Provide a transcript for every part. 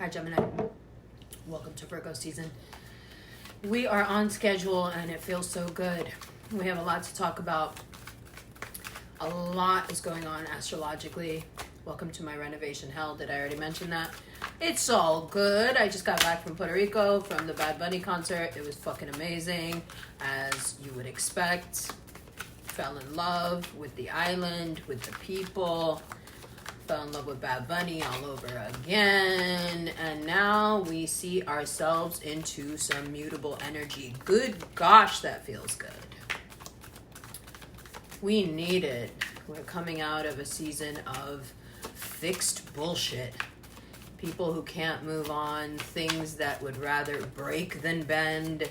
Hi, Gemini. Welcome to Virgo season. We are on schedule and it feels so good. We have a lot to talk about. A lot is going on astrologically. Welcome to my renovation hell. Did I already mention that? It's all good. I just got back from Puerto Rico from the Bad Bunny concert. It was fucking amazing, as you would expect. Fell in love with the island, with the people. Fell in love with Bad Bunny all over again. And now we see ourselves into some mutable energy. Good gosh, that feels good. We need it. We're coming out of a season of fixed bullshit. People who can't move on. Things that would rather break than bend.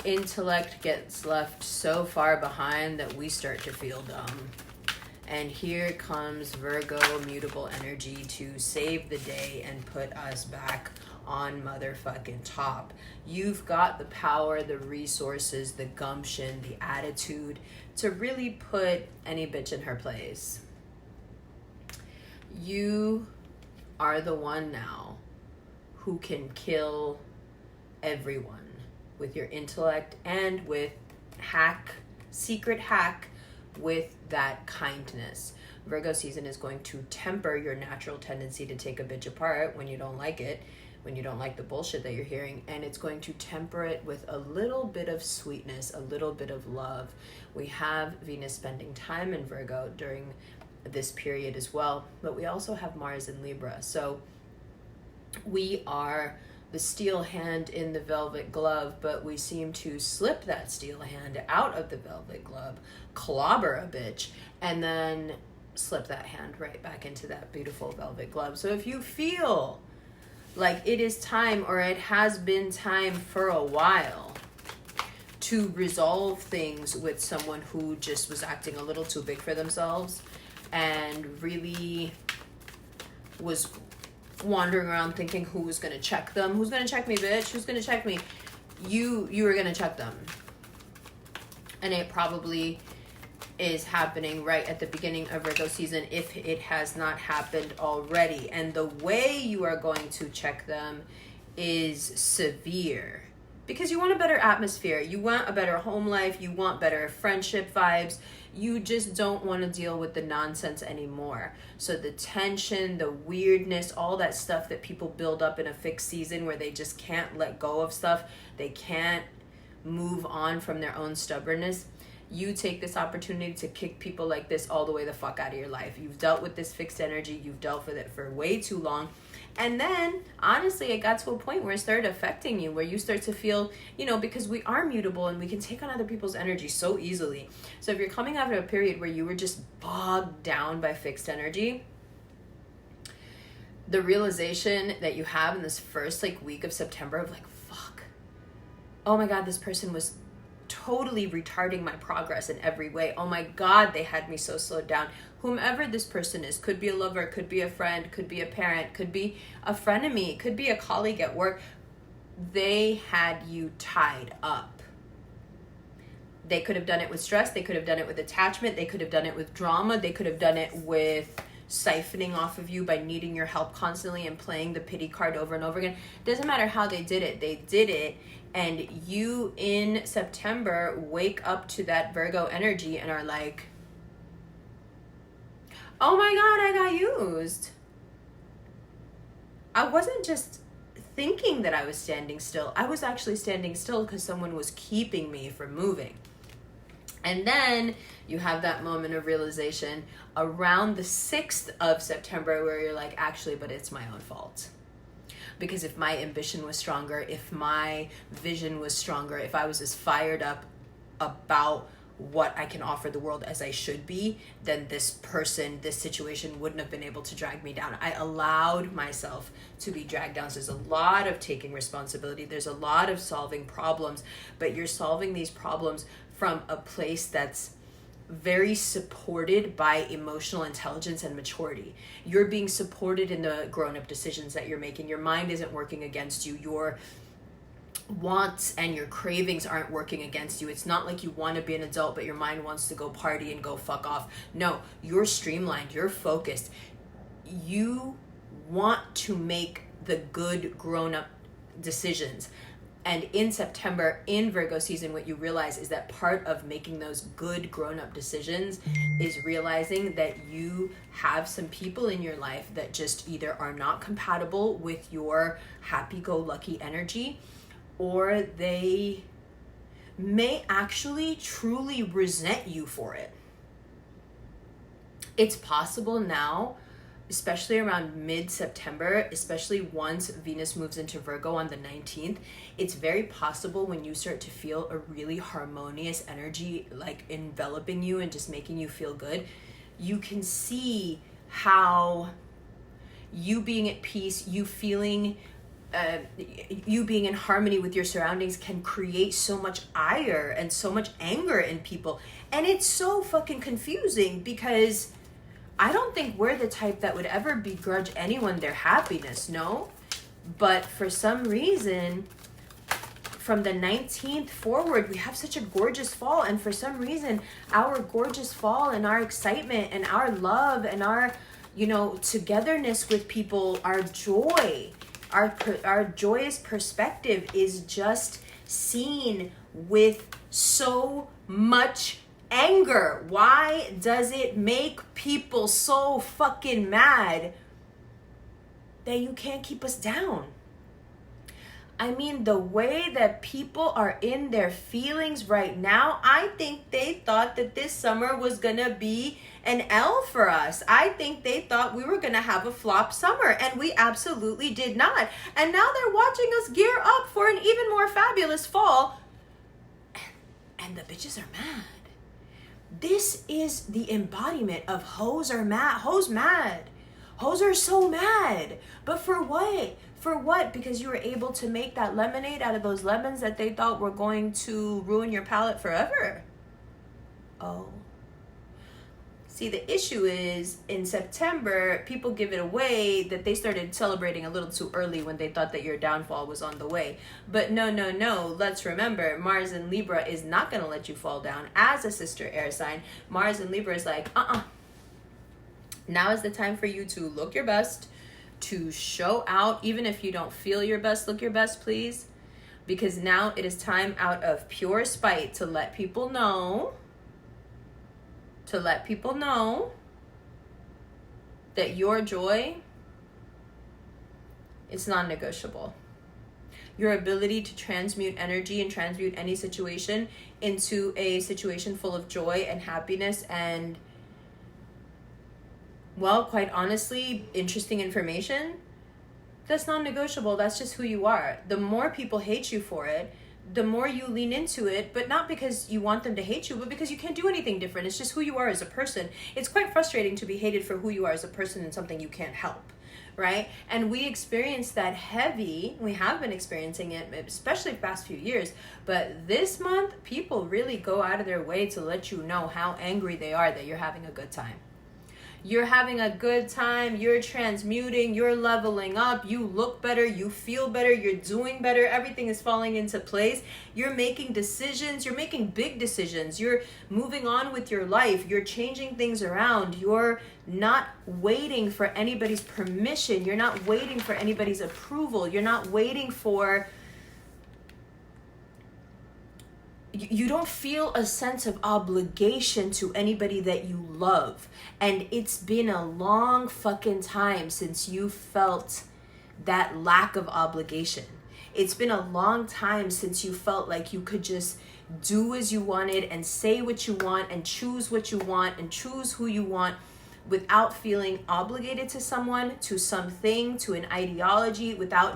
Intellect gets left so far behind that we start to feel dumb. And here comes Virgo mutable energy to save the day and put us back on motherfucking top. You've got the power, the resources, the gumption, the attitude to really put any bitch in her place. You are the one now who can kill everyone with your intellect and with secret hack with that kindness. Virgo season is going to temper your natural tendency to take a bitch apart when you don't like it, when you don't like the bullshit that you're hearing, and it's going to temper it with a little bit of sweetness, a little bit of love. We have Venus spending time in Virgo during this period as well, but we also have Mars in Libra. So we are the steel hand in the velvet glove, but we seem to slip that steel hand out of the velvet glove, clobber a bitch, and then slip that hand right back into that beautiful velvet glove. So if you feel like it is time, or it has been time for a while, to resolve things with someone who just was acting a little too big for themselves and really was wandering around thinking who was going to check them. Who's going to check me, bitch? Who's going to check me? You were going to check them. And it probably is happening right at the beginning of Virgo season if it has not happened already. And the way you are going to check them is severe. Because you want a better atmosphere. You want a better home life. You want better friendship vibes. You just don't want to deal with the nonsense anymore. So the tension, the weirdness, all that stuff that people build up in a fixed season where they just can't let go of stuff. They can't move on from their own stubbornness. You take this opportunity to kick people like this all the way the fuck out of your life. You've dealt with this fixed energy. You've dealt with it for way too long. And then, honestly, it got to a point where it started affecting you, where you start to feel, because we are mutable and we can take on other people's energy so easily. So if you're coming out of a period where you were just bogged down by fixed energy, the realization that you have in this first week of September of fuck, oh my God, this person was totally retarding my progress in every way. Oh my God, they had me so slowed down. Whomever this person is, could be a lover, could be a friend, could be a parent, could be a frenemy, could be a colleague at work. They had you tied up. They could have done it with stress. They could have done it with attachment. They could have done it with drama. They could have done it with siphoning off of you by needing your help constantly and playing the pity card over and over again. Doesn't matter how they did it. They did it. And you in September wake up to that Virgo energy and are like, oh my God, I got used. I wasn't just thinking that I was standing still. I was actually standing still because someone was keeping me from moving. And then you have that moment of realization around the 6th of September where you're like, actually, but it's my own fault. Because if my ambition was stronger, if my vision was stronger, if I was as fired up about what I can offer the world as I should be, then this situation wouldn't have been able to drag me down. I allowed myself to be dragged down. So there's a lot of taking responsibility. There's a lot of solving problems, but you're solving these problems from a place that's very supported by emotional intelligence and maturity. You're being supported in the grown-up decisions that you're making. Your mind isn't working against you. Your wants and your cravings aren't working against you. It's not like you want to be an adult, but your mind wants to go party and go fuck off. No, you're streamlined. You're focused. You want to make the good grown-up decisions. And in September, in Virgo season, what you realize is that part of making those good grown-up decisions is realizing that you have some people in your life that just either are not compatible with your happy-go-lucky energy, or they may actually truly resent you for it. It's possible now, especially around mid-September, especially once Venus moves into Virgo on the 19th, it's very possible when you start to feel a really harmonious energy like enveloping you and just making you feel good, you can see how you being at peace, you feeling, you being in harmony with your surroundings can create so much ire and so much anger in people. And it's so fucking confusing because I don't think we're the type that would ever begrudge anyone their happiness, no? But for some reason, from the 19th forward, we have such a gorgeous fall. And for some reason, our gorgeous fall and our excitement and our love and our, you know, togetherness with people, our joy, our joyous perspective is just seen with so much anger. Why does it make people so fucking mad that you can't keep us down? I mean, the way that people are in their feelings right now, I think they thought that this summer was gonna be an L for us. I think they thought we were gonna have a flop summer, and we absolutely did not. And now they're watching us gear up for an even more fabulous fall, and the bitches are mad. This is the embodiment of hoes are mad. Hoes mad. Hoes are so mad. But for what? For what? Because you were able to make that lemonade out of those lemons that they thought were going to ruin your palate forever. Oh. See, the issue is in September, people give it away that they started celebrating a little too early when they thought that your downfall was on the way. But no. Let's remember, Mars in Libra is not going to let you fall down. As a sister air sign, Mars in Libra is like, Now is the time for you to look your best, to show out. Even if you don't feel your best, look your best, please. Because now it is time out of pure spite to let people know that your joy is non-negotiable. Your ability to transmute energy and transmute any situation into a situation full of joy and happiness and, well, quite honestly, interesting information, that's non-negotiable. That's just who you are. The more people hate you for it, the more you lean into it, but not because you want them to hate you, but because you can't do anything different. It's just who you are as a person. It's quite frustrating to be hated for who you are as a person and something you can't help, right? And we experience that heavy. We have been experiencing it, especially the past few years. But this month, people really go out of their way to let you know how angry they are that you're having a good time. You're having a good time, you're transmuting, you're leveling up, you look better, you feel better, you're doing better, everything is falling into place. You're making decisions, you're making big decisions, you're moving on with your life, you're changing things around, you're not waiting for anybody's permission, you're not waiting for anybody's approval, you're not waiting for... You don't feel a sense of obligation to anybody that you love. And it's been a long fucking time since you felt that lack of obligation. It's been a long time since you felt like you could just do as you wanted and say what you want and choose what you want and choose who you want without feeling obligated to someone, to something, to an ideology, without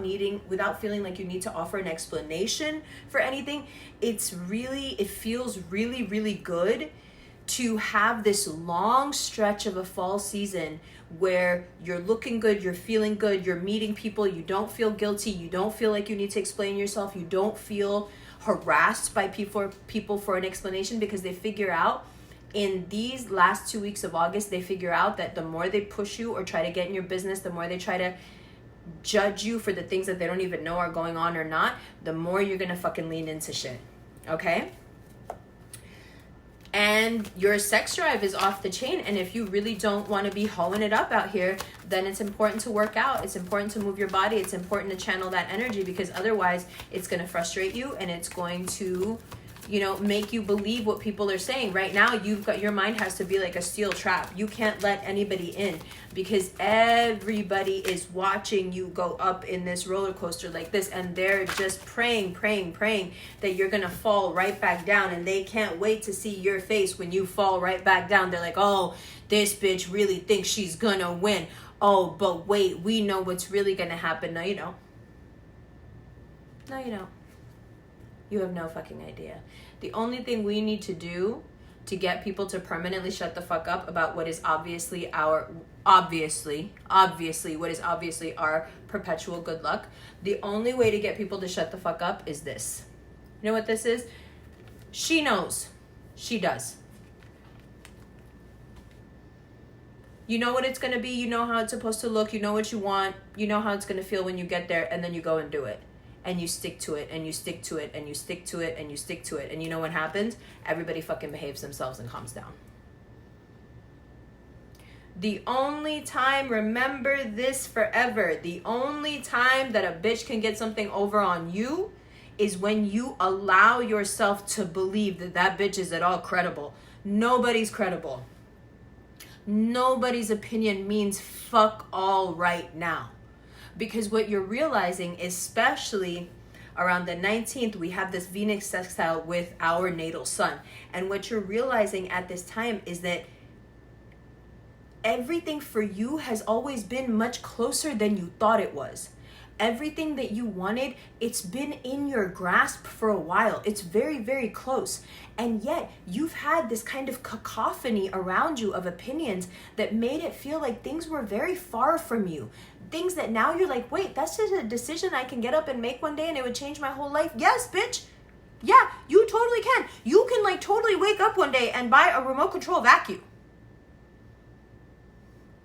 feeling like you need to offer an explanation for anything. It feels really, really good to have this long stretch of a fall season where you're looking good, you're feeling good, you're meeting people, you don't feel guilty, you don't feel like you need to explain yourself, you don't feel harassed by people for an explanation, because they figure out in these last 2 weeks of August, they figure out that the more they push you or try to get in your business, the more they try to judge you for the things that they don't even know are going on or not, the more you're gonna fucking lean into shit, okay? and your sex drive is off the chain. And if you really don't want to be hoeing it up out here, then it's important to work out. It's important to move your body. It's important to channel that energy, because otherwise it's going to frustrate you, and it's going to, you know, make you believe what people are saying. Right now, you've got, your mind has to be like a steel trap. You can't let anybody in, because everybody is watching you go up in this roller coaster like this, and they're just praying that you're gonna fall right back down, and they can't wait to see your face when you fall right back down. They're like, oh, this bitch really thinks she's gonna win. Oh, but wait, we know what's really gonna happen. No, you don't. No, you don't. You have no fucking idea. The only thing we need to do to get people to permanently shut the fuck up about what is obviously what is obviously our perpetual good luck, the only way to get people to shut the fuck up is this. You know what this is? She knows. She does. You know what it's going to be. You know how it's supposed to look. You know what you want. You know how it's going to feel when you get there, and then you go and do it. And you stick to it, and you stick to it, and you stick to it, and you stick to it. And you know what happens? Everybody fucking behaves themselves and calms down. The only time, remember this forever, the only time that a bitch can get something over on you is when you allow yourself to believe that that bitch is at all credible. Nobody's credible. Nobody's opinion means fuck all right now. Because what you're realizing, especially around the 19th, we have this Venus sextile with our natal sun. And what you're realizing at this time is that everything for you has always been much closer than you thought it was. Everything that you wanted, it's been in your grasp for a while. It's very, very close. And yet you've had this kind of cacophony around you of opinions that made it feel like things were very far from you. Things that now you're like, wait, that's just a decision I can get up and make one day and it would change my whole life. Yes, bitch. Yeah, you totally can. You can like totally wake up one day and buy a remote control vacuum.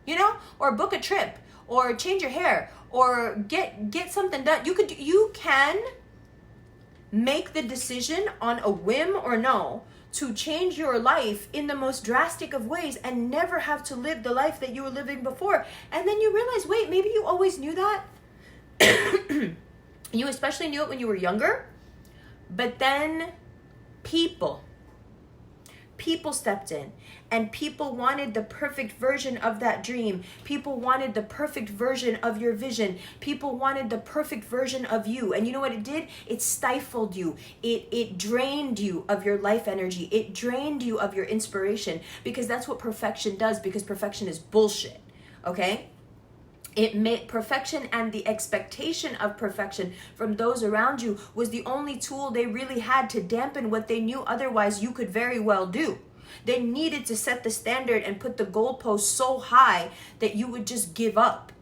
You know, or book a trip, or change your hair, or get something done. You can make the decision on a whim or no to change your life in the most drastic of ways and never have to live the life that you were living before. And then you realize, wait, maybe you always knew that. You especially knew it when you were younger. But then people stepped in, and people wanted the perfect version of that dream. People wanted the perfect version of your vision. People wanted the perfect version of you. And you know what it did? It stifled you. It drained you of your life energy. It drained you of your inspiration, because that's what perfection does, because perfection is bullshit. Okay? It made perfection, and the expectation of perfection from those around you was the only tool they really had to dampen what they knew otherwise you could very well do. They needed to set the standard and put the goalpost so high that you would just give up.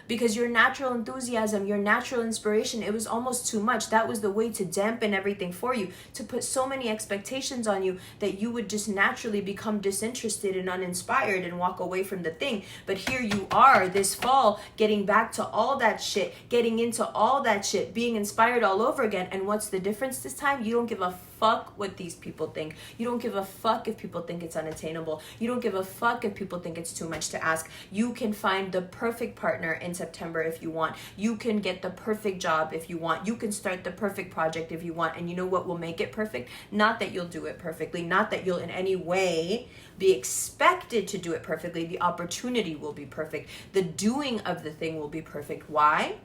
Because your natural enthusiasm, your natural inspiration, it was almost too much. That was the way to dampen everything for you, to put so many expectations on you that you would just naturally become disinterested and uninspired and walk away from the thing. But here you are this fall, getting back to all that shit, getting into all that shit, being inspired all over again. And what's the difference this time? You don't give a fuck what these people think. You don't give a fuck if people think it's unattainable. You don't give a fuck if people think it's too much to ask. You can find the perfect partner in September if you want. You can get the perfect job if you want. You can start the perfect project if you want. And you know what will make it perfect? Not that you'll do it perfectly, not that you'll in any way be expected to do it perfectly. The opportunity will be perfect. The doing of the thing will be perfect. Why?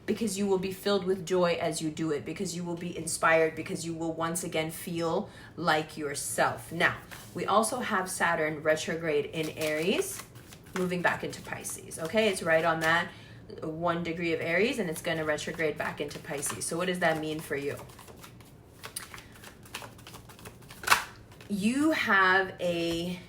Because you will be filled with joy as you do it, because you will be inspired, because you will once again feel like yourself. Now, we also have Saturn retrograde in Aries, moving back into Pisces. Okay, it's right on that 1 degree of Aries, and it's going to retrograde back into Pisces. So what does that mean for you? You have a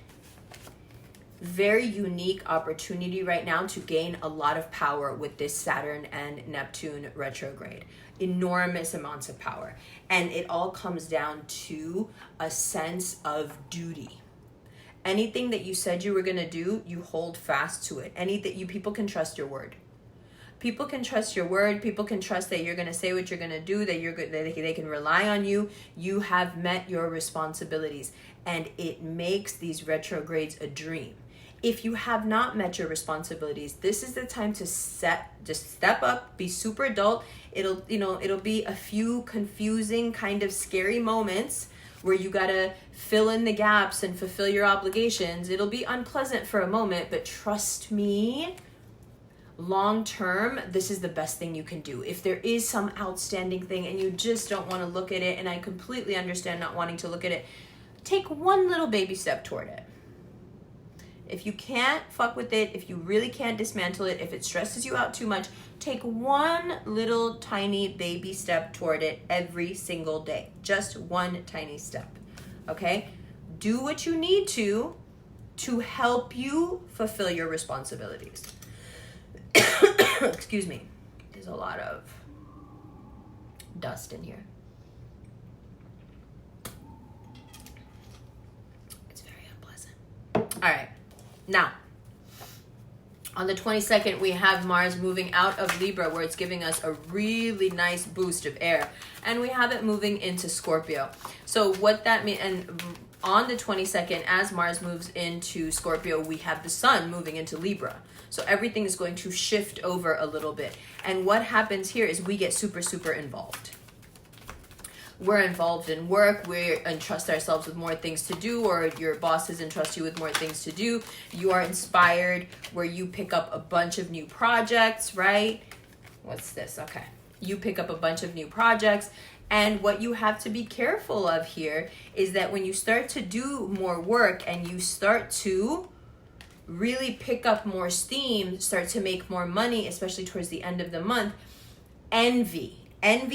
very unique opportunity right now to gain a lot of power with this Saturn and Neptune retrograde. Enormous amounts of power. And it all comes down to a sense of duty. Anything that you said you were going to do, you hold fast to it. Anything, you people can trust your word. People can trust your word. People can trust that you're going to say what you're going to do, that you're good, that they can rely on you. You have met your responsibilities, and it makes these retrogrades a dream. If you have not met your responsibilities, this is the time to just step up, be super adult. It'll be a few confusing, kind of scary moments where you gotta fill in the gaps and fulfill your obligations. It'll be unpleasant for a moment, but trust me, long term, this is the best thing you can do. If there is some outstanding thing and you just don't want to look at it, and I completely understand not wanting to look at it, take one little baby step toward it. If you can't fuck with it, if you really can't dismantle it, if it stresses you out too much, take one little tiny baby step toward it every single day. Just one tiny step, okay? Do what you need to help you fulfill your responsibilities. Excuse me. There's a lot of dust in here. It's very unpleasant. All right. Now, on the 22nd, we have Mars moving out of Libra, where it's giving us a really nice boost of air. And we have it moving into Scorpio. So what that means, and on the 22nd, as Mars moves into Scorpio, we have the Sun moving into Libra. So everything is going to shift over a little bit. And what happens here is we get super, super involved. We're involved in work, we entrust ourselves with more things to do, or your bosses entrust you with more things to do. You are inspired, where you pick up a bunch of new projects, right? What's this? Okay. You pick up a bunch of new projects, and what you have to be careful of here is that when you start to do more work and you start to really pick up more steam, start to make more money, especially towards the end of the month, envy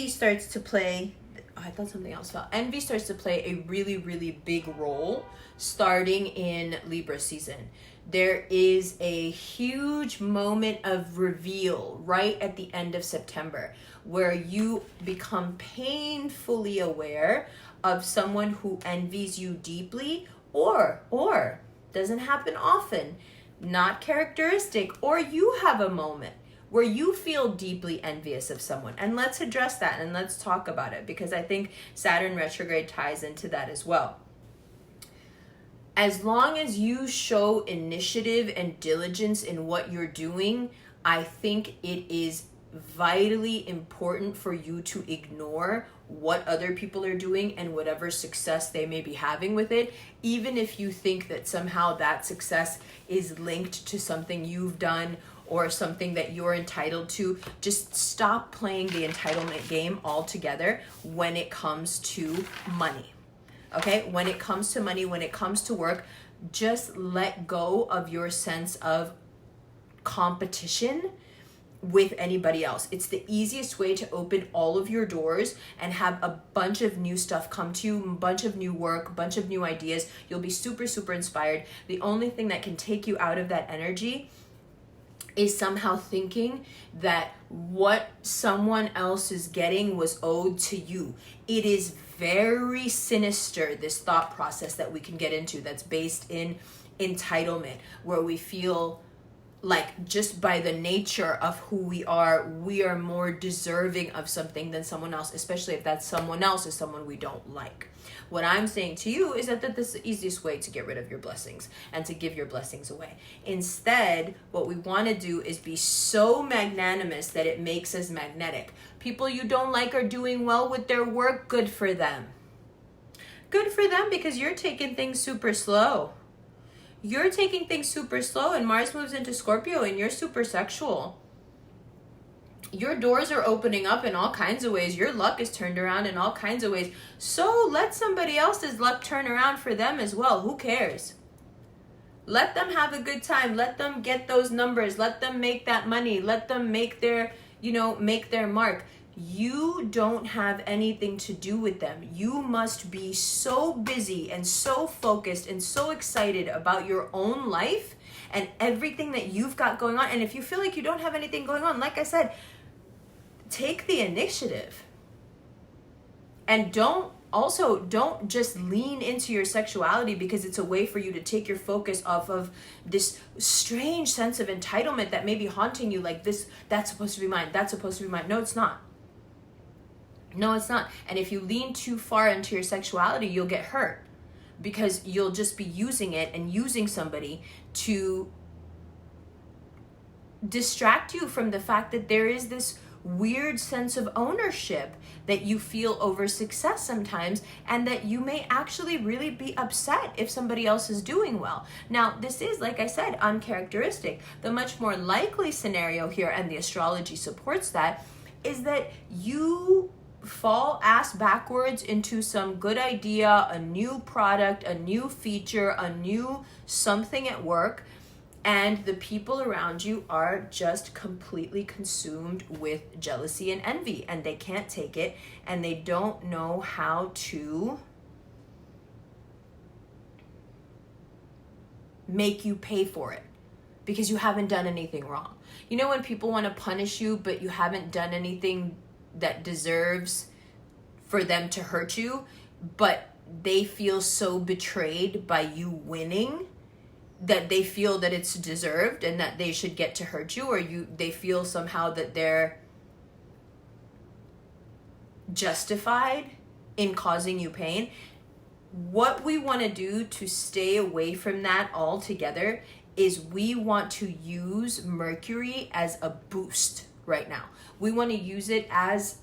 starts to play. I thought something else fell. Envy starts to play a really, really big role starting in Libra season. There is a huge moment of reveal right at the end of September, where you become painfully aware of someone who envies you deeply, or doesn't happen often, not characteristic, or you have a moment where you feel deeply envious of someone. And let's address that and let's talk about it, because I think Saturn retrograde ties into that as well. As long as you show initiative and diligence in what you're doing, I think it is vitally important for you to ignore what other people are doing and whatever success they may be having with it, even if you think that somehow that success is linked to something you've done or something that you're entitled to. Just stop playing the entitlement game altogether when it comes to money. Okay? When it comes to money, when it comes to work, just let go of your sense of competition with anybody else. It's the easiest way to open all of your doors and have a bunch of new stuff come to you, a bunch of new work, a bunch of new ideas. You'll be super, super inspired. The only thing that can take you out of that energy is somehow thinking that what someone else is getting was owed to you. It is very sinister, this thought process that we can get into that's based in entitlement, where we feel like just by the nature of who we are more deserving of something than someone else, especially if that someone else is someone we don't like. What I'm saying to you is that this is the easiest way to get rid of your blessings and to give your blessings away. Instead, what we want to do is be so magnanimous that it makes us magnetic. People you don't like are doing well with their work. Good for them. Good for them, because you're taking things super slow. You're taking things super slow, and Mars moves into Scorpio and you're super sexual. Your doors are opening up in all kinds of ways. Your luck is turned around in all kinds of ways. So let somebody else's luck turn around for them as well. Who cares? Let them have a good time. Let them get those numbers. Let them make that money. Let them make their, make their mark. You don't have anything to do with them. You must be so busy and so focused and so excited about your own life and everything that you've got going on. And if you feel like you don't have anything going on, like I said, take the initiative and don't also don't just lean into your sexuality because it's a way for you to take your focus off of this strange sense of entitlement that may be haunting you, like this, that's supposed to be mine, that's supposed to be mine. No, it's not. No, it's not. And if you lean too far into your sexuality, you'll get hurt, because you'll just be using it and using somebody to distract you from the fact that there is this weird sense of ownership that you feel over success sometimes, and that you may actually really be upset if somebody else is doing well. Now, this is, like I said, uncharacteristic. The much more likely scenario here, and the astrology supports that, is that you fall ass backwards into some good idea, a new product, a new feature, a new something at work, and the people around you are just completely consumed with jealousy and envy, and they can't take it, and they don't know how to make you pay for it because you haven't done anything wrong. You know when people want to punish you, but you haven't done anything that deserves for them to hurt you, but they feel so betrayed by you winning that they feel that it's deserved and that they should get to hurt you, or they feel somehow that they're justified in causing you pain. What we want to do to stay away from that altogether is we want to use Mercury as a boost right now. We want to use it as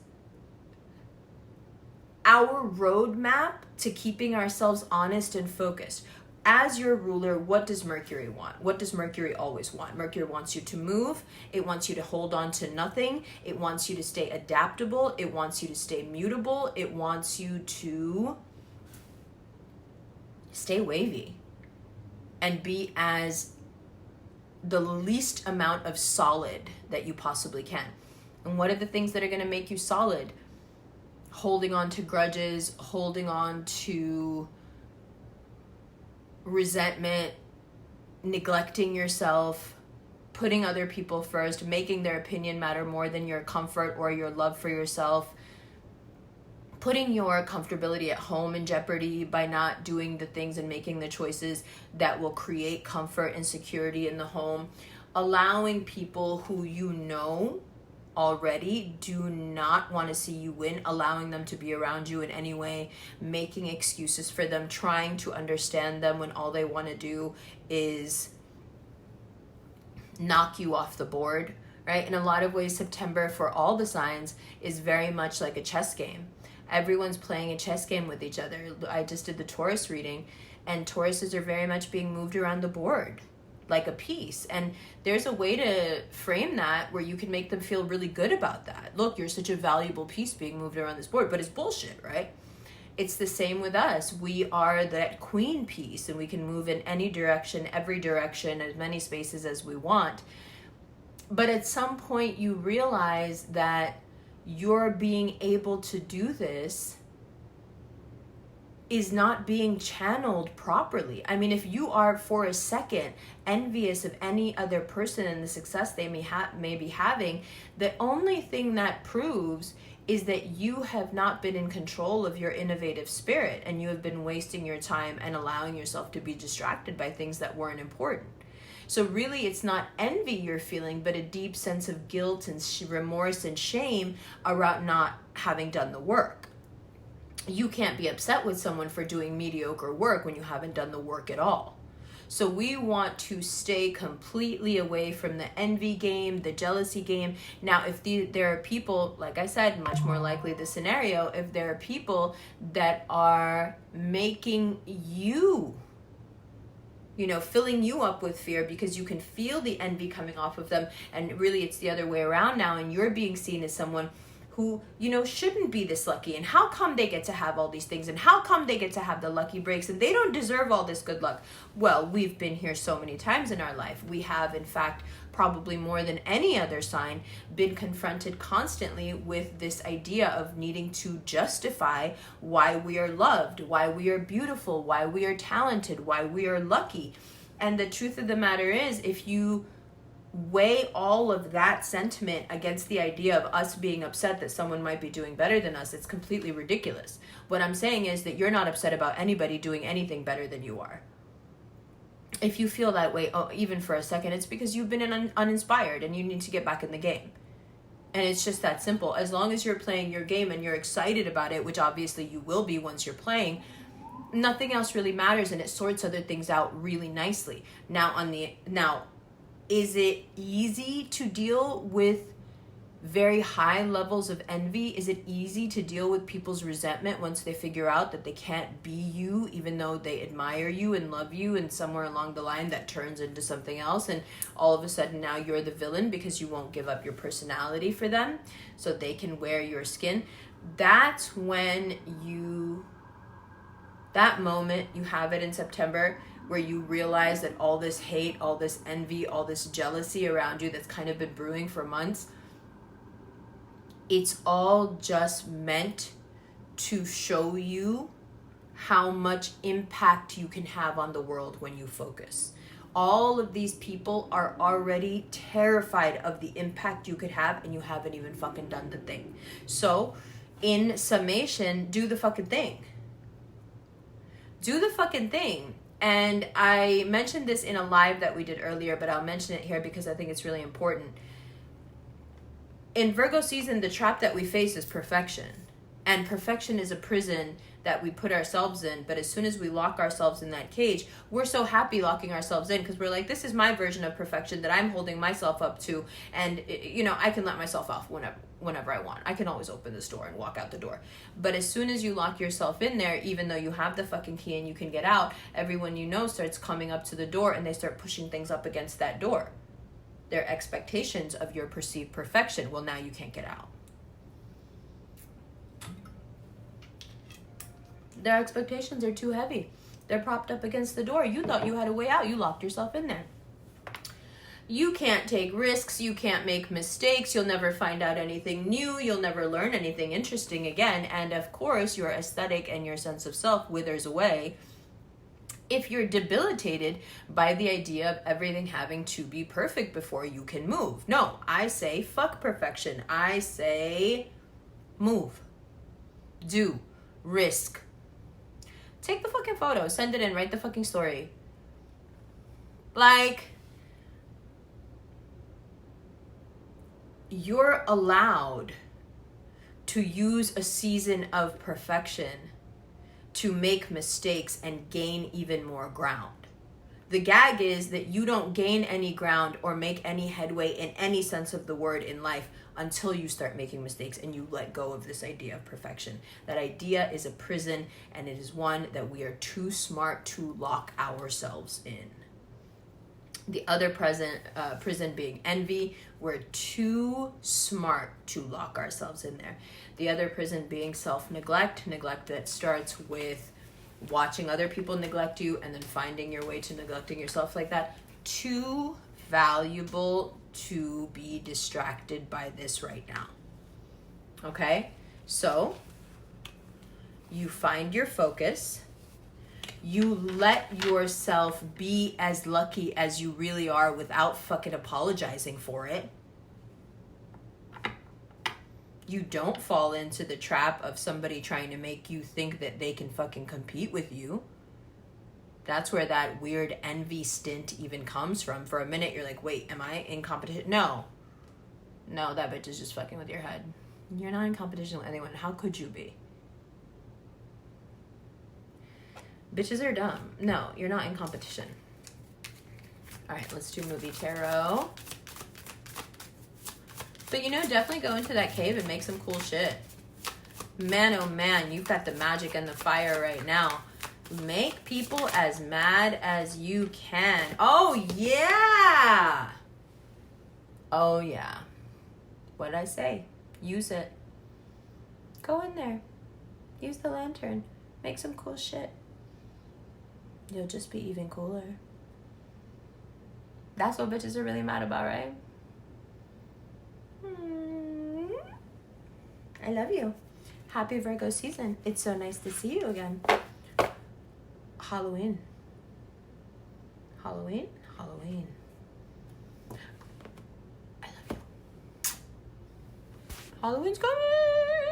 our roadmap to keeping ourselves honest and focused. As your ruler, what does Mercury want? What does Mercury always want? Mercury wants you to move. It wants you to hold on to nothing. It wants you to stay adaptable. It wants you to stay mutable. It wants you to stay wavy and be as the least amount of solid that you possibly can. And what are the things that are going to make you solid? Holding on to grudges, holding on to resentment, neglecting yourself, putting other people first, making their opinion matter more than your comfort or your love for yourself, putting your comfortability at home in jeopardy by not doing the things and making the choices that will create comfort and security in the home, allowing people who you know already do not want to see you win, allowing them to be around you in any way, making excuses for them, trying to understand them when all they want to do is knock you off the board, right? In a lot of ways, September for all the signs is very much like a chess game. Everyone's playing a chess game with each other. I just did the Taurus reading, and Tauruses are very much being moved around the board like a piece. And there's a way to frame that where you can make them feel really good about that. Look, you're such a valuable piece being moved around this board, but it's bullshit, right? It's the same with us. We are that queen piece, and we can move in any direction, every direction, as many spaces as we want. But at some point you realize that you're being able to do this is not being channeled properly. I mean, if you are for a second envious of any other person and the success they may be having, the only thing that proves is that you have not been in control of your innovative spirit, and you have been wasting your time and allowing yourself to be distracted by things that weren't important. So really, it's not envy you're feeling, but a deep sense of guilt and remorse and shame around not having done the work. You can't be upset with someone for doing mediocre work when you haven't done the work at all. So we want to stay completely away from the envy game, the jealousy game. Now, if there are people, like I said, much more likely the scenario, if there are people that are making you, filling you up with fear because you can feel the envy coming off of them, and really it's the other way around now, and you're being seen as someone who, shouldn't be this lucky, and how come they get to have all these things, and how come they get to have the lucky breaks, and they don't deserve all this good luck. Well, we've been here so many times in our life. We have, in fact, probably more than any other sign, been confronted constantly with this idea of needing to justify why we are loved, why we are beautiful, why we are talented, why we are lucky. And the truth of the matter is, if you weigh all of that sentiment against the idea of us being upset that someone might be doing better than us. It's completely ridiculous. What I'm saying is that you're not upset about anybody doing anything better than you are. If you feel that way, even for a second, it's because you've been uninspired and you need to get back in the game. And it's just that simple. As long as you're playing your game and you're excited about it, which obviously you will be once you're playing, nothing else really matters, and it sorts other things out really nicely. Now, is it easy to deal with very high levels of envy? Is it easy to deal with people's resentment once they figure out that they can't be you, even though they admire you and love you, and somewhere along the line that turns into something else, and all of a sudden now you're the villain because you won't give up your personality for them so they can wear your skin? That's when that moment, you have it in September, where you realize that all this hate, all this envy, all this jealousy around you that's kind of been brewing for months, it's all just meant to show you how much impact you can have on the world when you focus. All of these people are already terrified of the impact you could have, and you haven't even fucking done the thing. So, in summation, do the fucking thing. Do the fucking thing. And I mentioned this in a live that we did earlier, but I'll mention it here because I think it's really important. In Virgo season, the trap that we face is perfection. And perfection is a prison that we put ourselves in. But as soon as we lock ourselves in that cage, we're so happy locking ourselves in because we're like, this is my version of perfection that I'm holding myself up to. And, you know, I can let myself off whenever I want. I can always open this door and walk out the door. But as soon as you lock yourself in there, even though you have the fucking key and you can get out, everyone you know starts coming up to the door and they start pushing things up against that door. Their expectations of your perceived perfection. Well, now you can't get out. Their expectations are too heavy. They're propped up against the door. You thought you had a way out. You locked yourself in there. You can't take risks. You can't make mistakes. You'll never find out anything new. You'll never learn anything interesting again. And of course, your aesthetic and your sense of self withers away if you're debilitated by the idea of everything having to be perfect before you can move. No, I say fuck perfection. I say move. Do. Risk. Take the fucking photo. Send it in. Write the fucking story. Like, you're allowed to use a season of perfection to make mistakes and gain even more ground. The gag is that you don't gain any ground or make any headway in any sense of the word in life until you start making mistakes and you let go of this idea of perfection. That idea is a prison, and it is one that we are too smart to lock ourselves in. The other prison being envy. We're too smart to lock ourselves in there. The other prison being self-neglect. Neglect that starts with watching other people neglect you and then finding your way to neglecting yourself like that. Too valuable to be distracted by this right now. Okay? So, you find your focus. You let yourself be as lucky as you really are without fucking apologizing for it. You don't fall into the trap of somebody trying to make you think that they can fucking compete with you. That's where that weird envy stint even comes from. For a minute, you're like, wait, am I in competition? No, that bitch is just fucking with your head. You're not in competition with anyone. How could you be? Bitches are dumb. No, you're not in competition. All right, let's do movie tarot. But, you know, definitely go into that cave and make some cool shit. Man, oh man, you've got the magic and the fire right now. Make people as mad as you can. Oh, yeah. Oh, yeah. What'd I say? Use it. Go in there. Use the lantern. Make some cool shit. You'll just be even cooler. That's what bitches are really mad about, right? I love you. Happy Virgo season. It's so nice to see you again. Halloween. Halloween's coming.